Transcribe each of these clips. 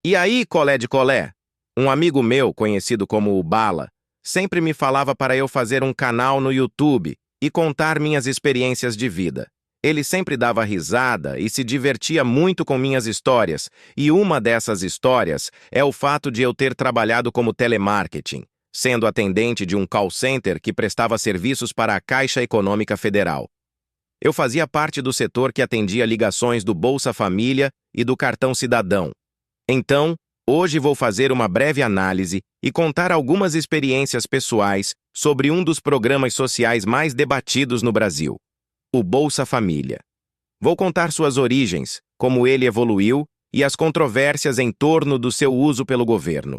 E aí, colé de colé? Um amigo meu, conhecido como o Bala, sempre me falava para eu fazer um canal no YouTube e contar minhas experiências de vida. Ele sempre dava risada e se divertia muito com minhas histórias, e uma dessas histórias é o fato de eu ter trabalhado como telemarketing, sendo atendente de um call center que prestava serviços para a Caixa Econômica Federal. Eu fazia parte do setor que atendia ligações do Bolsa Família e do Cartão Cidadão. Então, hoje vou fazer uma breve análise e contar algumas experiências pessoais sobre um dos programas sociais mais debatidos no Brasil, o Bolsa Família. Vou contar suas origens, como ele evoluiu e as controvérsias em torno do seu uso pelo governo.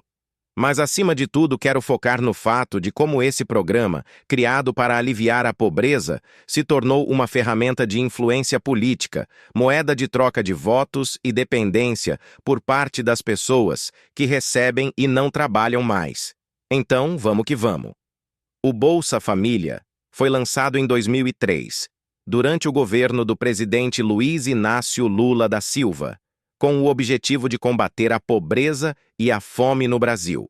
Mas, acima de tudo, quero focar no fato de como esse programa, criado para aliviar a pobreza, se tornou uma ferramenta de influência política, moeda de troca de votos e dependência por parte das pessoas que recebem e não trabalham mais. Então, vamos que vamos. O Bolsa Família foi lançado em 2003, durante o governo do presidente Luiz Inácio Lula da Silva, com o objetivo de combater a pobreza e a fome no Brasil.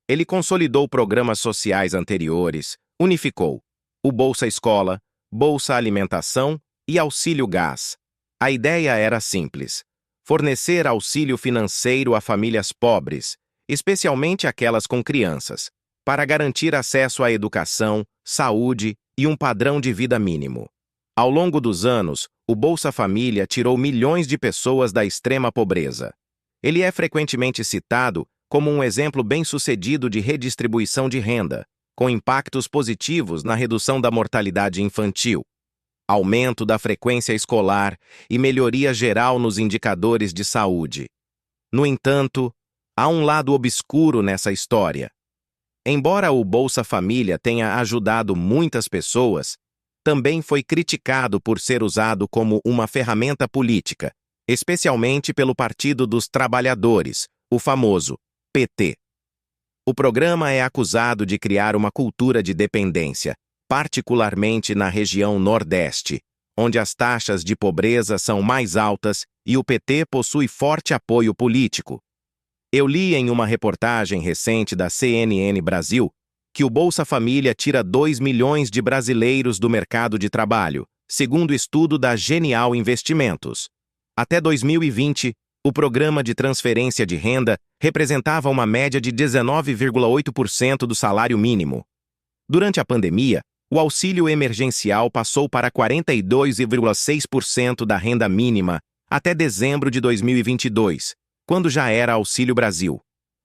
Ele consolidou programas sociais anteriores, unificou o Bolsa Escola, Bolsa Alimentação e Auxílio Gás. A ideia era simples: fornecer auxílio financeiro a famílias pobres, especialmente aquelas com crianças, para garantir acesso à educação, saúde e um padrão de vida mínimo. Ao longo dos anos, o Bolsa Família tirou milhões de pessoas da extrema pobreza. Ele é frequentemente citado como um exemplo bem-sucedido de redistribuição de renda, com impactos positivos na redução da mortalidade infantil, aumento da frequência escolar e melhoria geral nos indicadores de saúde. No entanto, há um lado obscuro nessa história. Embora o Bolsa Família tenha ajudado muitas pessoas, também foi criticado por ser usado como uma ferramenta política, especialmente pelo Partido dos Trabalhadores, o famoso PT. O programa é acusado de criar uma cultura de dependência, particularmente na região Nordeste, onde as taxas de pobreza são mais altas e o PT possui forte apoio político. Eu li em uma reportagem recente da CNN Brasil que o Bolsa Família tira 2 milhões de brasileiros do mercado de trabalho, segundo estudo da Genial Investimentos. Até 2020, o programa de transferência de renda representava uma média de 19,8% do salário mínimo. Durante a pandemia, o auxílio emergencial passou para 42,6% da renda mínima até dezembro de 2022, quando já era Auxílio Brasil.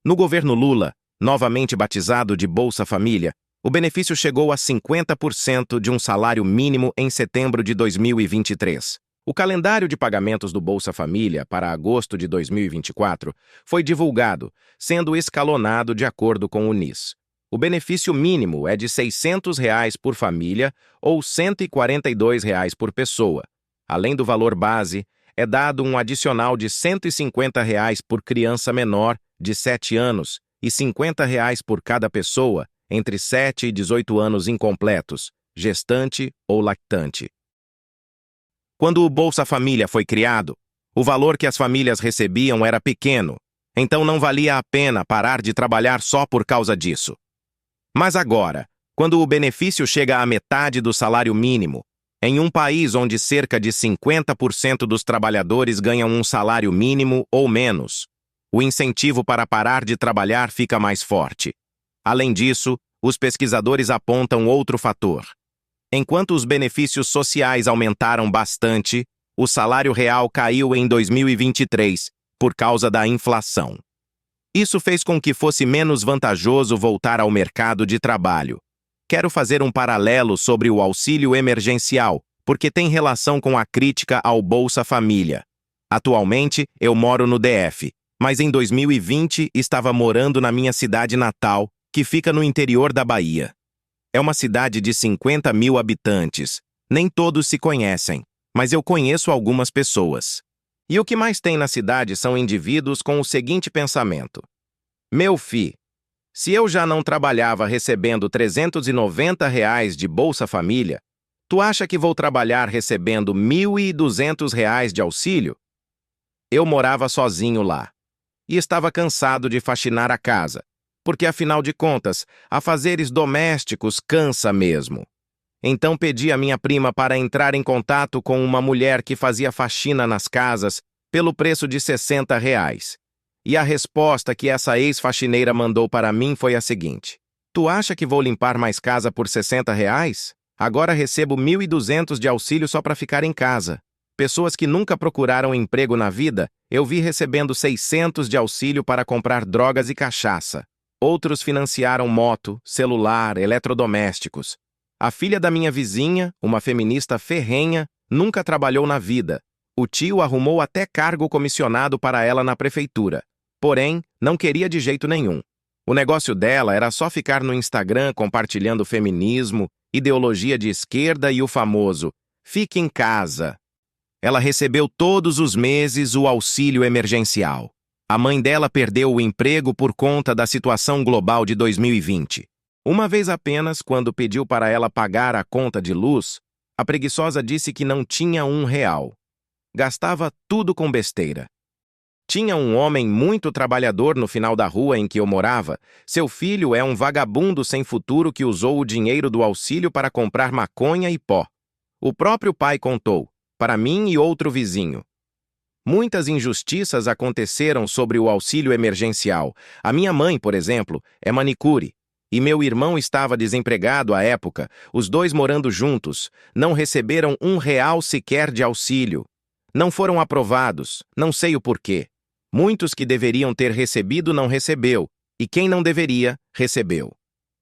No governo Lula, novamente batizado de Bolsa Família, o benefício chegou a 50% de um salário mínimo em setembro de 2023. O calendário de pagamentos do Bolsa Família para agosto de 2024 foi divulgado, sendo escalonado de acordo com o NIS. O benefício mínimo é de R$ 600 por família ou R$ 142 por pessoa. Além do valor base, é dado um adicional de R$ 150 por criança menor de 7 anos e R$ 50 por cada pessoa entre 7 e 18 anos incompletos, gestante ou lactante. Quando o Bolsa Família foi criado, o valor que as famílias recebiam era pequeno, então não valia a pena parar de trabalhar só por causa disso. Mas agora, quando o benefício chega à metade do salário mínimo, em um país onde cerca de 50% dos trabalhadores ganham um salário mínimo ou menos, o incentivo para parar de trabalhar fica mais forte. Além disso, os pesquisadores apontam outro fator. Enquanto os benefícios sociais aumentaram bastante, o salário real caiu em 2023 por causa da inflação. Isso fez com que fosse menos vantajoso voltar ao mercado de trabalho. Quero fazer um paralelo sobre o auxílio emergencial, porque tem relação com a crítica ao Bolsa Família. Atualmente, eu moro no DF, mas em 2020 estava morando na minha cidade natal, que fica no interior da Bahia. É uma cidade de 50 mil habitantes. Nem todos se conhecem, mas eu conheço algumas pessoas. E o que mais tem na cidade são indivíduos com o seguinte pensamento: meu fi, se eu já não trabalhava recebendo R$ 390 de Bolsa Família, tu acha que vou trabalhar recebendo R$ 1.200 de auxílio? Eu morava sozinho lá. e estava cansado de faxinar a casa, porque afinal de contas, afazeres domésticos cansa mesmo. Então pedi à minha prima para entrar em contato com uma mulher que fazia faxina nas casas pelo preço de R$ 60. E a resposta que essa ex-faxineira mandou para mim foi a seguinte: Tu acha que vou limpar mais casa por R$ 60? Agora recebo 1.200 de auxílio só para ficar em casa. Pessoas que nunca procuraram emprego na vida, eu vi recebendo 600 de auxílio para comprar drogas e cachaça. Outros financiaram moto, celular, eletrodomésticos. A filha da minha vizinha, uma feminista ferrenha, nunca trabalhou na vida. O tio arrumou até cargo comissionado para ela na prefeitura. Porém, não queria de jeito nenhum. O negócio dela era só ficar no Instagram compartilhando feminismo, ideologia de esquerda e o famoso "fique em casa". Ela recebeu todos os meses o auxílio emergencial. A mãe dela perdeu o emprego por conta da situação global de 2020. Uma vez apenas, quando pediu para ela pagar a conta de luz, a preguiçosa disse que não tinha R$ 1. Gastava tudo com besteira. Tinha um homem muito trabalhador no final da rua em que eu morava. Seu filho é um vagabundo sem futuro que usou o dinheiro do auxílio para comprar maconha e pó. O próprio pai contou, para mim e outro vizinho. Muitas injustiças aconteceram sobre o auxílio emergencial. A minha mãe, por exemplo, é manicure. E meu irmão estava desempregado à época, os dois morando juntos, não receberam R$ 1 sequer de auxílio. Não foram aprovados, não sei o porquê. Muitos que deveriam ter recebido não recebeu, e quem não deveria, recebeu.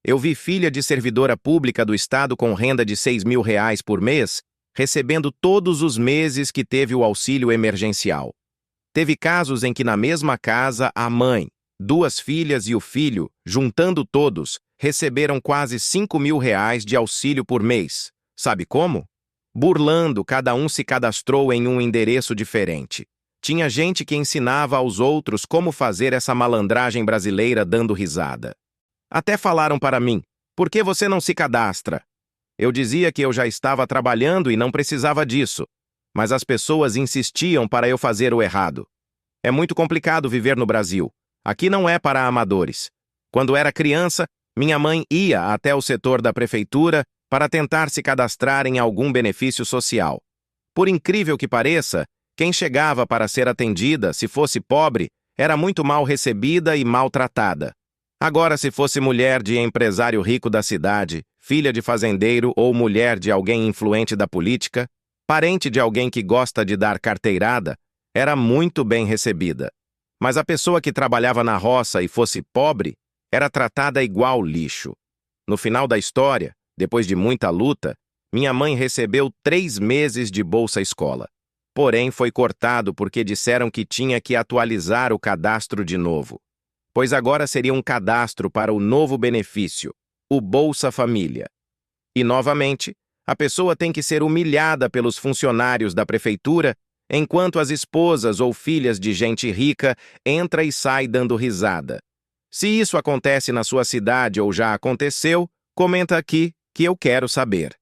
Eu vi filha de servidora pública do Estado com renda de R$ 6.000 por mês, recebendo todos os meses que teve o auxílio emergencial. Teve casos em que na mesma casa a mãe, 2 filhas e o filho, juntando todos, receberam quase R$ 5.000 de auxílio por mês. Sabe como? Burlando, cada um se cadastrou em um endereço diferente. Tinha gente que ensinava aos outros como fazer essa malandragem brasileira dando risada. Até falaram para mim, por que você não se cadastra? Eu dizia que eu já estava trabalhando e não precisava disso, mas as pessoas insistiam para eu fazer o errado. É muito complicado viver no Brasil. Aqui não é para amadores. Quando era criança, minha mãe ia até o setor da prefeitura para tentar se cadastrar em algum benefício social. Por incrível que pareça, quem chegava para ser atendida, se fosse pobre, era muito mal recebida e maltratada. Agora, se fosse mulher de empresário rico da cidade, filha de fazendeiro ou mulher de alguém influente da política, parente de alguém que gosta de dar carteirada, era muito bem recebida. Mas a pessoa que trabalhava na roça e fosse pobre, era tratada igual lixo. No final da história, depois de muita luta, minha mãe recebeu 3 meses de Bolsa Escola. Porém, foi cortado porque disseram que tinha que atualizar o cadastro de novo. Pois agora seria um cadastro para o novo benefício, o Bolsa Família. E, novamente, a pessoa tem que ser humilhada pelos funcionários da prefeitura, enquanto as esposas ou filhas de gente rica entra e sai dando risada. Se isso acontece na sua cidade ou já aconteceu, comenta aqui que eu quero saber.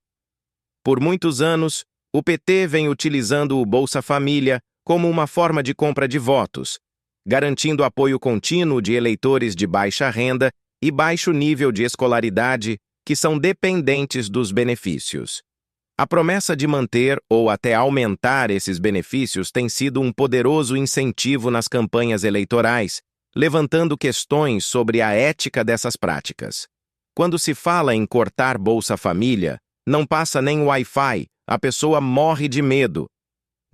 Por muitos anos, o PT vem utilizando o Bolsa Família como uma forma de compra de votos, garantindo apoio contínuo de eleitores de baixa renda e baixo nível de escolaridade, que são dependentes dos benefícios. A promessa de manter ou até aumentar esses benefícios tem sido um poderoso incentivo nas campanhas eleitorais, levantando questões sobre a ética dessas práticas. Quando se fala em cortar Bolsa Família, não passa nem Wi-Fi, a pessoa morre de medo.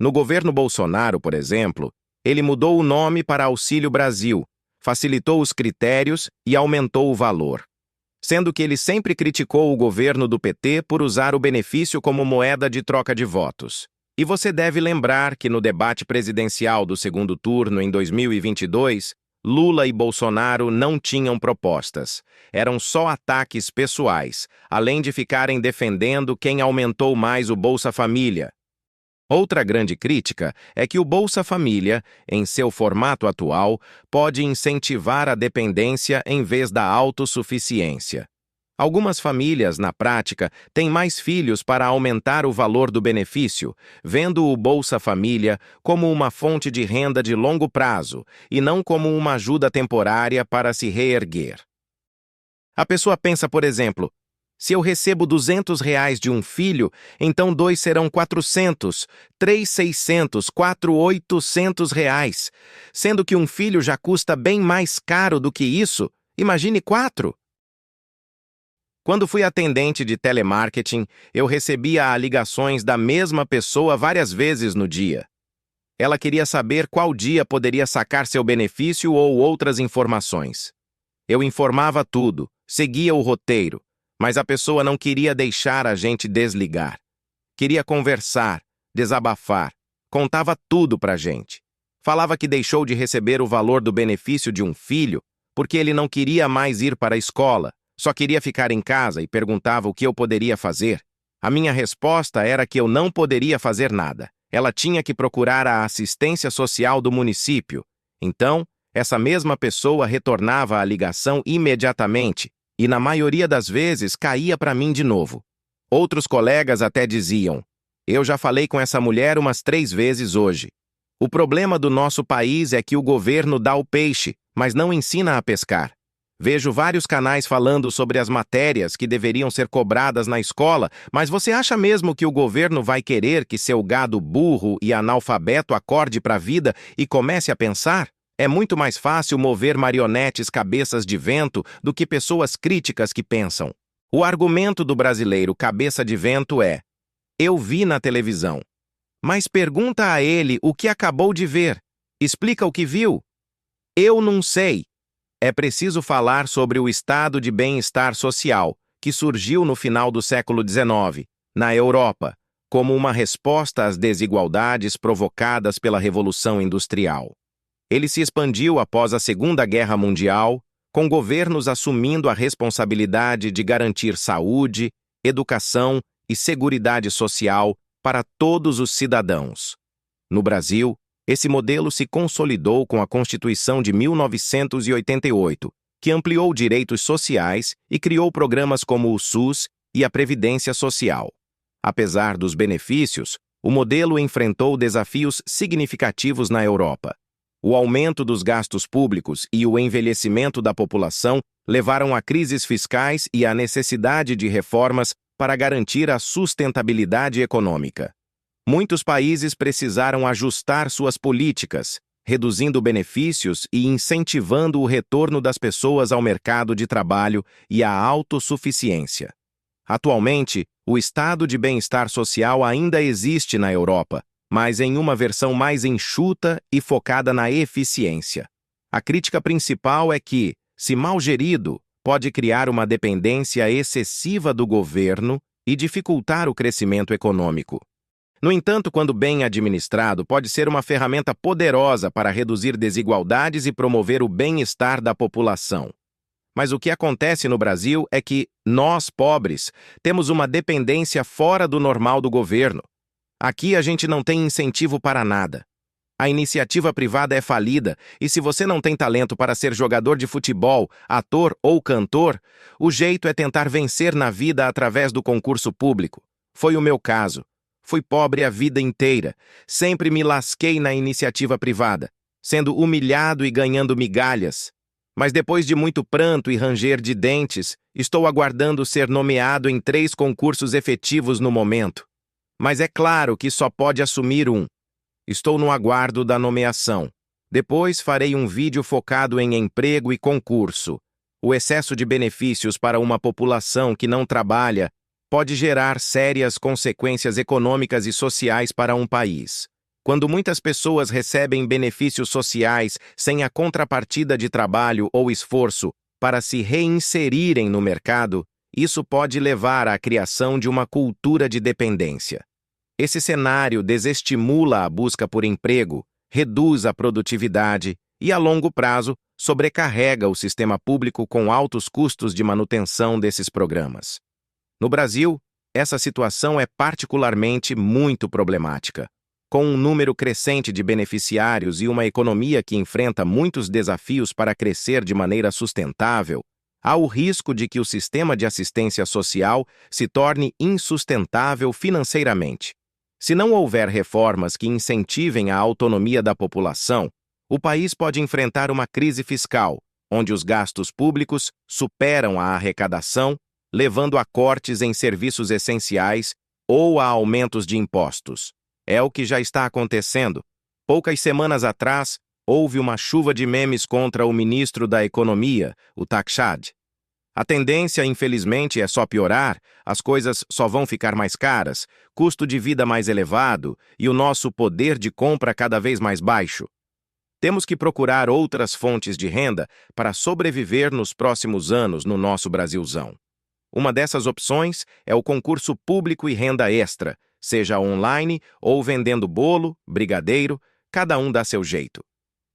No governo Bolsonaro, por exemplo, ele mudou o nome para Auxílio Brasil, facilitou os critérios e aumentou o valor. Sendo que ele sempre criticou o governo do PT por usar o benefício como moeda de troca de votos. E você deve lembrar que no debate presidencial do segundo turno em 2022, Lula e Bolsonaro não tinham propostas. Eram só ataques pessoais, além de ficarem defendendo quem aumentou mais o Bolsa Família. Outra grande crítica é que o Bolsa Família, em seu formato atual, pode incentivar a dependência em vez da autossuficiência. Algumas famílias, na prática, têm mais filhos para aumentar o valor do benefício, vendo o Bolsa Família como uma fonte de renda de longo prazo e não como uma ajuda temporária para se reerguer. A pessoa pensa, por exemplo, se eu recebo R$ 200 de um filho, então 2 serão 400, 3 600, 4 800 reais. Sendo que um filho já custa bem mais caro do que isso, imagine 4. Quando fui atendente de telemarketing, eu recebia ligações da mesma pessoa várias vezes no dia. Ela queria saber qual dia poderia sacar seu benefício ou outras informações. Eu informava tudo, seguia o roteiro, mas a pessoa não queria deixar a gente desligar. Queria conversar, desabafar, contava tudo pra gente. Falava que deixou de receber o valor do benefício de um filho porque ele não queria mais ir para a escola, só queria ficar em casa e perguntava o que eu poderia fazer. A minha resposta era que eu não poderia fazer nada. Ela tinha que procurar a assistência social do município. Então, essa mesma pessoa retornava a ligação imediatamente e, na maioria das vezes, caía para mim de novo. Outros colegas até diziam: eu já falei com essa mulher umas 3 vezes hoje. O problema do nosso país é que o governo dá o peixe, mas não ensina a pescar. Vejo vários canais falando sobre as matérias que deveriam ser cobradas na escola, mas você acha mesmo que o governo vai querer que seu gado burro e analfabeto acorde para a vida e comece a pensar? É muito mais fácil mover marionetes cabeças de vento do que pessoas críticas que pensam. O argumento do brasileiro cabeça de vento é: eu vi na televisão. Mas pergunta a ele o que acabou de ver. Explica o que viu. Eu não sei. É preciso falar sobre o estado de bem-estar social, que surgiu no final do século XIX, na Europa, como uma resposta às desigualdades provocadas pela Revolução Industrial. Ele se expandiu após a Segunda Guerra Mundial, com governos assumindo a responsabilidade de garantir saúde, educação e seguridade social para todos os cidadãos. No Brasil, esse modelo se consolidou com a Constituição de 1988, que ampliou direitos sociais e criou programas como o SUS e a Previdência Social. Apesar dos benefícios, o modelo enfrentou desafios significativos na Europa. O aumento dos gastos públicos e o envelhecimento da população levaram a crises fiscais e à necessidade de reformas para garantir a sustentabilidade econômica. Muitos países precisaram ajustar suas políticas, reduzindo benefícios e incentivando o retorno das pessoas ao mercado de trabalho e à autossuficiência. Atualmente, o estado de bem-estar social ainda existe na Europa, mas em uma versão mais enxuta e focada na eficiência. A crítica principal é que, se mal gerido, pode criar uma dependência excessiva do governo e dificultar o crescimento econômico. No entanto, quando bem administrado, pode ser uma ferramenta poderosa para reduzir desigualdades e promover o bem-estar da população. Mas o que acontece no Brasil é que nós, pobres, temos uma dependência fora do normal do governo. Aqui a gente não tem incentivo para nada. A iniciativa privada é falida e se você não tem talento para ser jogador de futebol, ator ou cantor, o jeito é tentar vencer na vida através do concurso público. Foi o meu caso. Fui pobre a vida inteira. Sempre me lasquei na iniciativa privada, sendo humilhado e ganhando migalhas. Mas depois de muito pranto e ranger de dentes, estou aguardando ser nomeado em 3 concursos efetivos no momento. Mas é claro que só pode assumir um. Estou no aguardo da nomeação. Depois farei um vídeo focado em emprego e concurso. O excesso de benefícios para uma população que não trabalha pode gerar sérias consequências econômicas e sociais para um país. Quando muitas pessoas recebem benefícios sociais sem a contrapartida de trabalho ou esforço para se reinserirem no mercado, isso pode levar à criação de uma cultura de dependência. Esse cenário desestimula a busca por emprego, reduz a produtividade e, a longo prazo, sobrecarrega o sistema público com altos custos de manutenção desses programas. No Brasil, essa situação é particularmente muito problemática. Com um número crescente de beneficiários e uma economia que enfrenta muitos desafios para crescer de maneira sustentável, Há o risco de que o sistema de assistência social se torne insustentável financeiramente. Se não houver reformas que incentivem a autonomia da população, o país pode enfrentar uma crise fiscal, onde os gastos públicos superam a arrecadação, levando a cortes em serviços essenciais ou a aumentos de impostos. É o que já está acontecendo. Poucas semanas atrás, houve uma chuva de memes contra o ministro da Economia, o Takshad. A tendência, infelizmente, é só piorar, as coisas só vão ficar mais caras, custo de vida mais elevado e o nosso poder de compra cada vez mais baixo. Temos que procurar outras fontes de renda para sobreviver nos próximos anos no nosso Brasilzão. Uma dessas opções é o concurso público e renda extra, seja online ou vendendo bolo, brigadeiro, cada um dá seu jeito.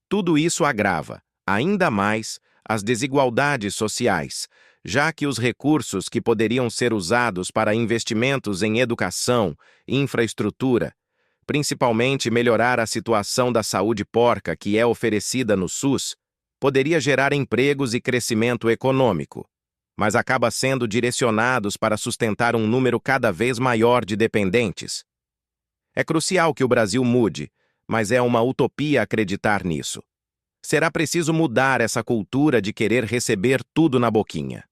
Tudo isso agrava, ainda mais, as desigualdades sociais, já que os recursos que poderiam ser usados para investimentos em educação e infraestrutura, principalmente melhorar a situação da saúde porca que é oferecida no SUS, poderia gerar empregos e crescimento econômico, mas acaba sendo direcionados para sustentar um número cada vez maior de dependentes. É crucial que o Brasil mude, mas é uma utopia acreditar nisso. Será preciso mudar essa cultura de querer receber tudo na boquinha.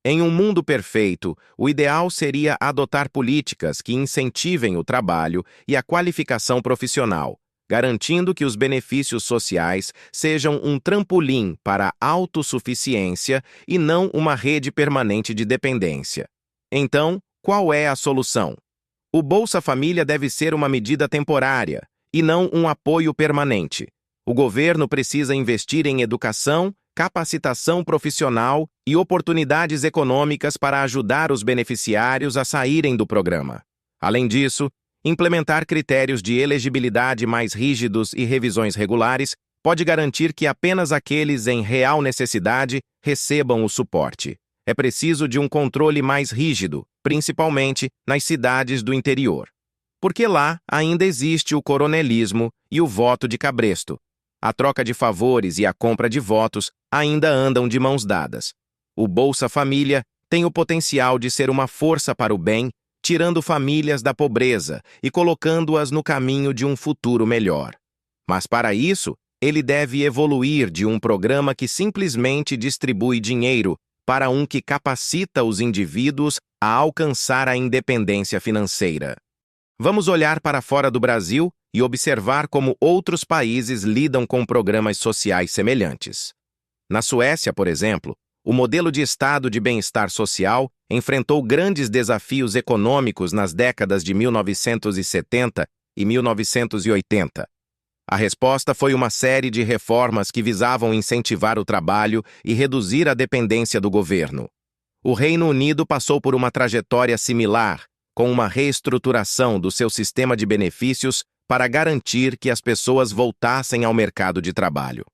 Em um mundo perfeito, o ideal seria adotar políticas que incentivem o trabalho e a qualificação profissional, garantindo que os benefícios sociais sejam um trampolim para a autossuficiência e não uma rede permanente de dependência. Então, qual é a solução? O Bolsa Família deve ser uma medida temporária e não um apoio permanente. O governo precisa investir em educação, capacitação profissional e oportunidades econômicas para ajudar os beneficiários a saírem do programa. Além disso, implementar critérios de elegibilidade mais rígidos e revisões regulares pode garantir que apenas aqueles em real necessidade recebam o suporte. É preciso de um controle mais rígido, principalmente nas cidades do interior. Porque lá ainda existe o coronelismo e o voto de cabresto. A troca de favores e a compra de votos ainda andam de mãos dadas. O Bolsa Família tem o potencial de ser uma força para o bem, tirando famílias da pobreza e colocando-as no caminho de um futuro melhor. Mas para isso, ele deve evoluir de um programa que simplesmente distribui dinheiro para um que capacita os indivíduos a alcançar a independência financeira. Vamos olhar para fora do Brasil e observar como outros países lidam com programas sociais semelhantes. Na Suécia, por exemplo, o modelo de estado de bem-estar social enfrentou grandes desafios econômicos nas décadas de 1970 e 1980. A resposta foi uma série de reformas que visavam incentivar o trabalho e reduzir a dependência do governo. O Reino Unido passou por uma trajetória similar, com uma reestruturação do seu sistema de benefícios para garantir que as pessoas voltassem ao mercado de trabalho.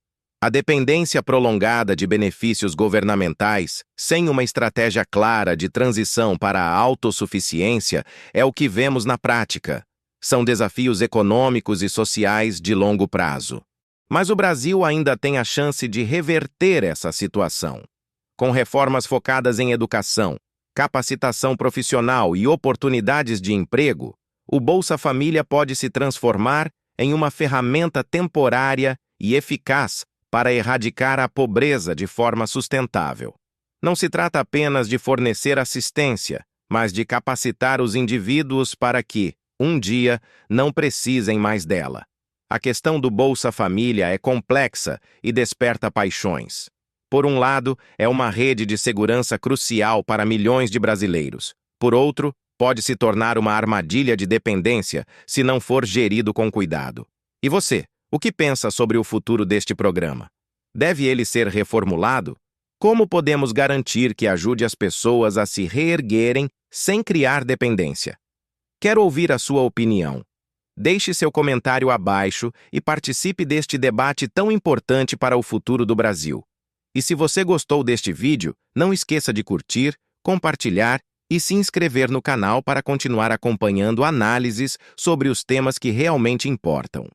A dependência prolongada de benefícios governamentais, sem uma estratégia clara de transição para a autossuficiência, é o que vemos na prática. São desafios econômicos e sociais de longo prazo. Mas o Brasil ainda tem a chance de reverter essa situação. Com reformas focadas em educação, capacitação profissional e oportunidades de emprego, o Bolsa Família pode se transformar em uma ferramenta temporária e eficaz para erradicar a pobreza de forma sustentável. Não se trata apenas de fornecer assistência, mas de capacitar os indivíduos para que, um dia, não precisem mais dela. A questão do Bolsa Família é complexa e desperta paixões. Por um lado, é uma rede de segurança crucial para milhões de brasileiros. Por outro, pode se tornar uma armadilha de dependência se não for gerido com cuidado. E você, o que pensa sobre o futuro deste programa? Deve ele ser reformulado? Como podemos garantir que ajude as pessoas a se reerguerem sem criar dependência? Quero ouvir a sua opinião. Deixe seu comentário abaixo e participe deste debate tão importante para o futuro do Brasil. E se você gostou deste vídeo, não esqueça de curtir, compartilhar e se inscrever no canal para continuar acompanhando análises sobre os temas que realmente importam.